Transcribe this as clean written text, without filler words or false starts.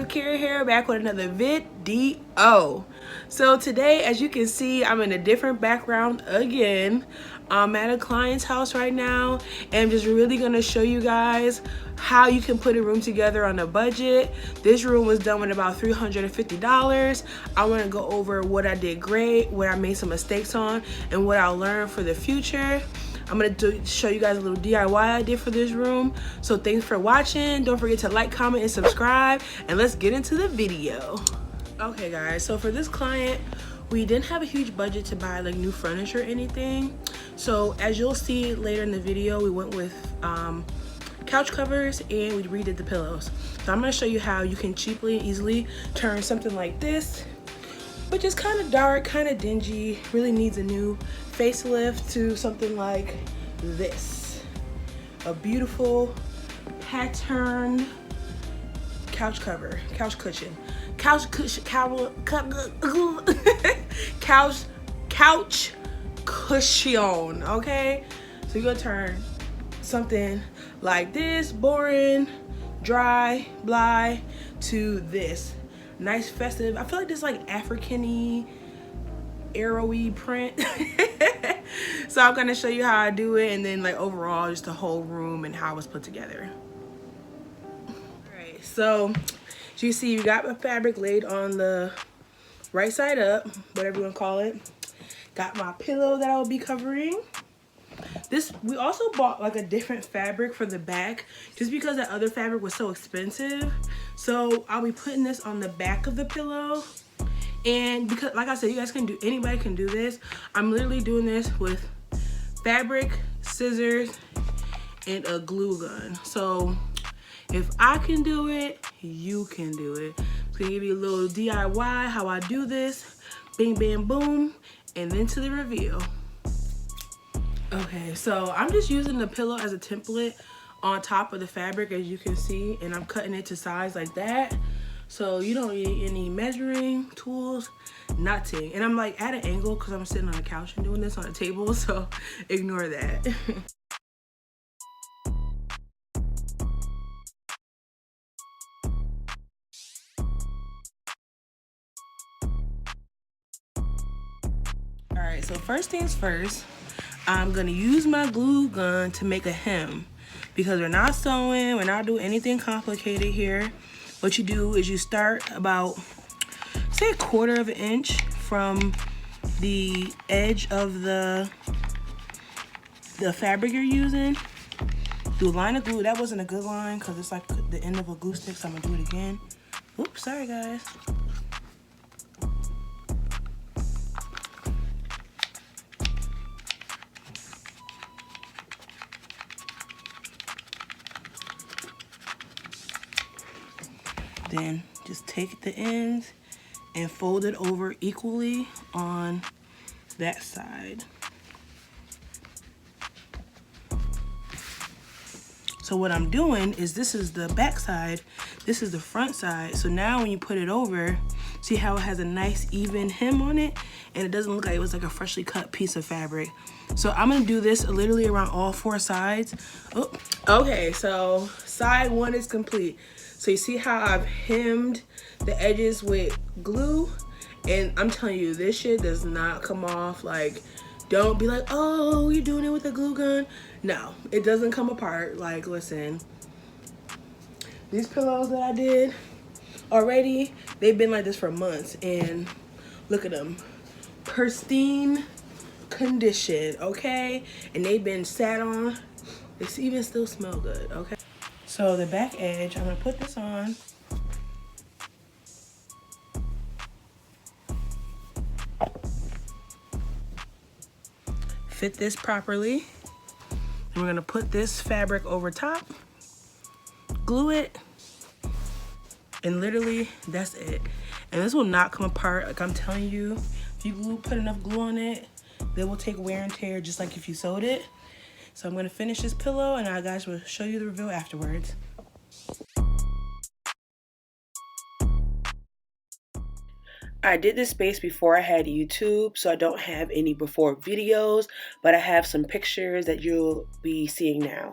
Carrie here, back with another video. So today, as you can see, I'm in a different background again. I'm at a client's house right now, and I'm just really gonna show you guys how you can put a room together on a budget. This room was done with about $350. I want to go over what I did great, what I made some mistakes on, and what I'll learn for the future. I'm gonna show you guys a little DIY I did for this room. So thanks for watching. Don't forget to like, comment, and subscribe. And let's get into the video. Okay guys, so for this client, we didn't have a huge budget to buy like new furniture or anything. So as you'll see later in the video, we went with couch covers and we redid the pillows. So I'm gonna show you how you can cheaply and easily turn something like this, which is kind of dark, kind of dingy, really needs a new facelift, to something like this. A beautiful patterned couch cover, couch cushion, couch cushion, okay? So you're gonna turn something like this, boring, dry, blah, to this. Nice festive. I feel like this like African-y, arrowy print. So I'm gonna show you how I do it, and then like overall just the whole room and how it was put together. Alright, so as you see, you got my fabric laid on the right side up, whatever you want to call it. Got my pillow that I will be covering. This, we also bought like a different fabric for the back just because that other fabric was so expensive. So I'll be putting this on the back of the pillow. And because, like I said, you guys can do, anybody can do this. I'm literally doing this with fabric, scissors, and a glue gun. So if I can do it, you can do it. So gonna give you a little DIY how I do this. Bing, bam, boom, and then to the reveal. Okay, so I'm just using the pillow as a template on top of the fabric, as you can see, and I'm cutting it to size like that. So you don't need any measuring tools, nothing. And I'm like at an angle because I'm sitting on a couch and doing this on a table, so ignore that. All right, so first things first, I'm gonna use my glue gun to make a hem, because we're not sewing, we're not doing anything complicated here. What you do is you start about, say, 1/4 of an inch from the edge of the fabric you're using. Do a line of glue. That wasn't a good line because it's like the end of a glue stick, so I'm gonna do it again. Oops, sorry guys. Then just take the ends and fold it over equally on that side. So what I'm doing is, this is the back side, this is the front side. So now when you put it over, see how it has a nice even hem on it, and it doesn't look like it was like a freshly cut piece of fabric. So I'm gonna do this literally around all 4 sides. Oh, okay, so side 1 is complete. So you see how I've hemmed the edges with glue, and I'm telling you, this shit does not come off. Like, don't be like, oh, you're doing it with a glue gun. No, it doesn't come apart. Like, listen, these pillows that I did already, they've been like this for months, and look at them, pristine condition, okay? And they've been sat on. They even still smell good, okay? So the back edge, I'm gonna put this on. Fit this properly. And we're gonna put this fabric over top, glue it, and literally that's it. And this will not come apart. Like I'm telling you, if you put enough glue on it, they will take wear and tear just like if you sewed it. So I'm gonna finish this pillow, and I guys will show you the reveal afterwards. I did this space before I had YouTube, so I don't have any before videos, but I have some pictures that you'll be seeing now.